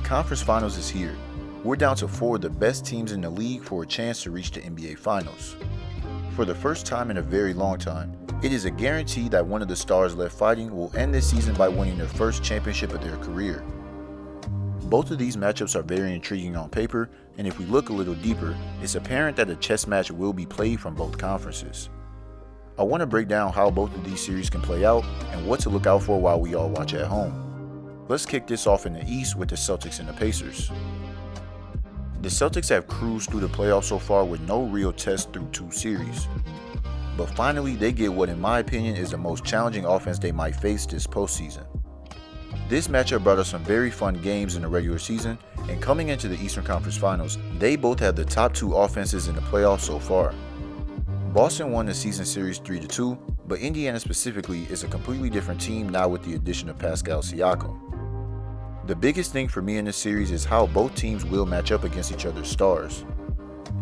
conference finals is here. We're down to 4 of the best teams in the league for a chance to reach the NBA Finals. For the first time in a very long time, it is a guarantee that one of the stars left fighting will end this season by winning their first championship of their career. Both of these matchups are very intriguing on paper, and if we look a little deeper, it's apparent that a chess match will be played from both conferences. I want to break down how both of these series can play out and what to look out for while we all watch at home. Let's kick this off in the East with the Celtics and the Pacers. The Celtics have cruised through the playoffs so far with no real test through 2 series. But finally, they get what in my opinion is the most challenging offense they might face this postseason. This matchup brought us some very fun games in the regular season, and coming into the Eastern Conference Finals, they both have the top 2 offenses in the playoffs so far. Boston won the season series 3-2, but Indiana specifically is a completely different team now with the addition of Pascal Siakam. The biggest thing for me in this series is how both teams will match up against each other's stars.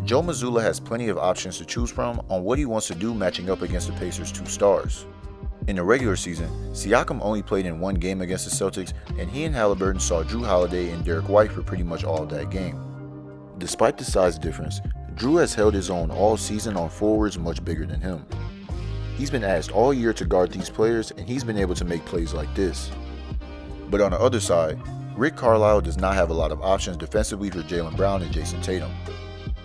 Joe Mazzulla has plenty of options to choose from on what he wants to do matching up against the Pacers' 2 stars. In the regular season, Siakam only played in 1 game against the Celtics, and he and Halliburton saw Drew Holiday and Derek White for pretty much all of that game. Despite the size difference, Drew has held his own all season on forwards much bigger than him. He's been asked all year to guard these players, and he's been able to make plays like this. But on the other side, Rick Carlisle does not have a lot of options defensively for Jaylen Brown and Jason Tatum.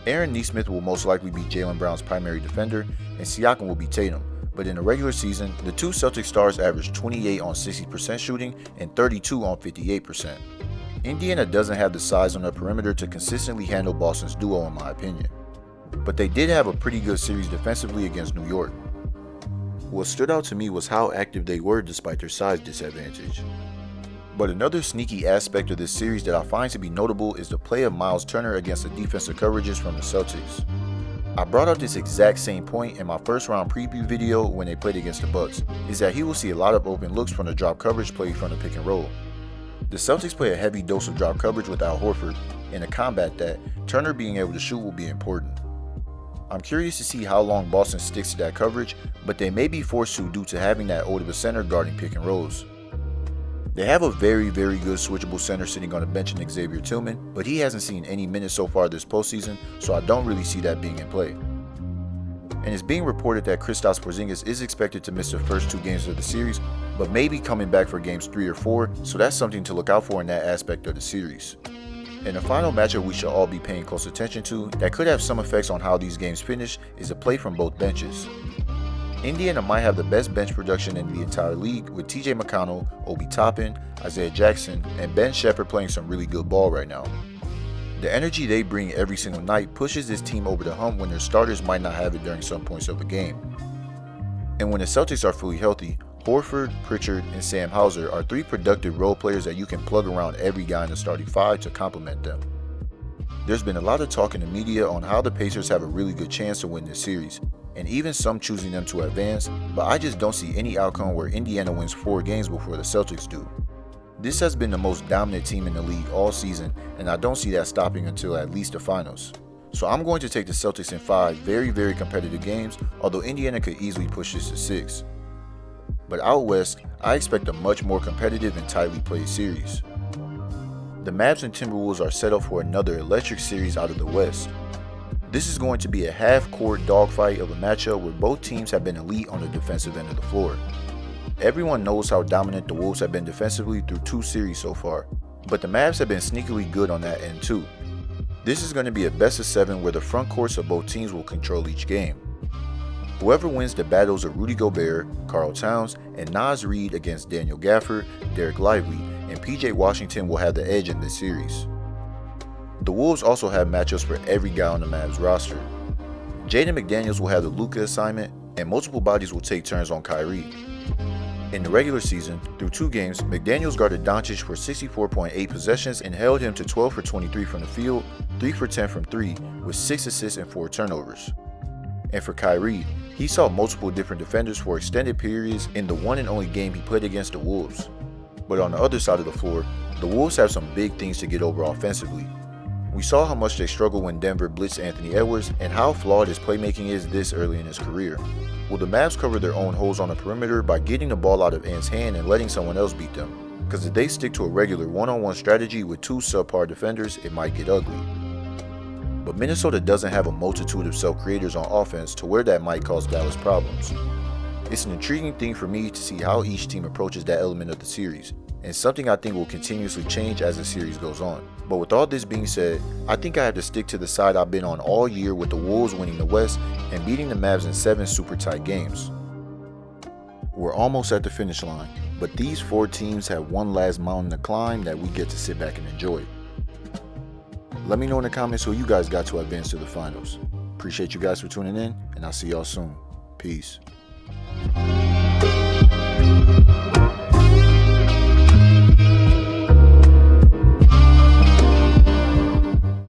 Aaron Nesmith will most likely be Jaylen Brown's primary defender, and Siakam will be Tatum. But in the regular season, the 2 Celtic stars averaged 28 on 60% shooting and 32 on 58%. Indiana doesn't have the size on the perimeter to consistently handle Boston's duo in my opinion. But they did have a pretty good series defensively against New York. What stood out to me was how active they were despite their size disadvantage. But another sneaky aspect of this series that I find to be notable is the play of Miles Turner against the defensive coverages from the Celtics. I brought up this exact same point in my first round preview video when they played against the Bucks, is that he will see a lot of open looks from the drop coverage play from the pick and roll. The Celtics play a heavy dose of drop coverage without Horford, and to combat that, Turner being able to shoot will be important. I'm curious to see how long Boston sticks to that coverage, but they may be forced to due to having that old of a center guarding pick and rolls. They have a very good switchable center sitting on the bench in Xavier Tillman, but he hasn't seen any minutes so far this postseason, so I don't really see that being in play. And it's being reported that Kristaps Porzingis is expected to miss the first 2 games of the series, but may be coming back for games 3 or 4, so that's something to look out for in that aspect of the series. And the final matchup we should all be paying close attention to that could have some effects on how these games finish is a play from both benches. Indiana might have the best bench production in the entire league with TJ McConnell, Obi Toppin, Isaiah Jackson, and Ben Shepherd playing some really good ball right now. The energy they bring every single night pushes this team over the hump when their starters might not have it during some points of a game. And when the Celtics are fully healthy, Horford, Pritchard, and Sam Hauser are 3 productive role players that you can plug around every guy in the starting 5 to complement them. There's been a lot of talk in the media on how the Pacers have a really good chance to win this series, and even some choosing them to advance, but I just don't see any outcome where Indiana wins 4 games before the Celtics do. This has been the most dominant team in the league all season, and I don't see that stopping until at least the finals. So I'm going to take the Celtics in 5 very competitive games, although Indiana could easily push this to 6. But out west, I expect a much more competitive and tightly played series. The Mavs and Timberwolves are set up for another electric series out of the West. This is going to be a half-court dogfight of a matchup where both teams have been elite on the defensive end of the floor. Everyone knows how dominant the Wolves have been defensively through 2 series so far, but the Mavs have been sneakily good on that end too. This is going to be a best of 7 where the front courts of both teams will control each game. Whoever wins the battles of Rudy Gobert, Karl Towns, and Naz Reid against Daniel Gafford, Derek Lively, and PJ Washington will have the edge in this series. The Wolves also have matchups for every guy on the Mavs roster. Jaden McDaniels will have the Luka assignment, and multiple bodies will take turns on Kyrie. In the regular season, through 2 games, McDaniels guarded Doncic for 64.8 possessions and held him to 12 for 23 from the field, 3 for 10 from 3, with 6 assists and 4 turnovers. And for Kyrie, he saw multiple different defenders for extended periods in the one and only game he played against the Wolves. But on the other side of the floor, the Wolves have some big things to get over offensively. We saw how much they struggled when Denver blitzed Anthony Edwards and how flawed his playmaking is this early in his career. Will the Mavs cover their own holes on the perimeter by getting the ball out of Ant's hand and letting someone else beat them? Because if they stick to a regular one-on-one strategy with two subpar defenders, it might get ugly. But Minnesota doesn't have a multitude of self-creators on offense to where that might cause Dallas problems. It's an intriguing thing for me to see how each team approaches that element of the series, and something I think will continuously change as the series goes on. But with all this being said, I think I have to stick to the side I've been on all year, with the Wolves winning the West and beating the Mavs in 7 super tight games. We're almost at the finish line, but these 4 teams have one last mountain to climb that we get to sit back and enjoy. Let me know in the comments who you guys got to advance to the finals. Appreciate you guys for tuning in, and I'll see y'all soon. Peace.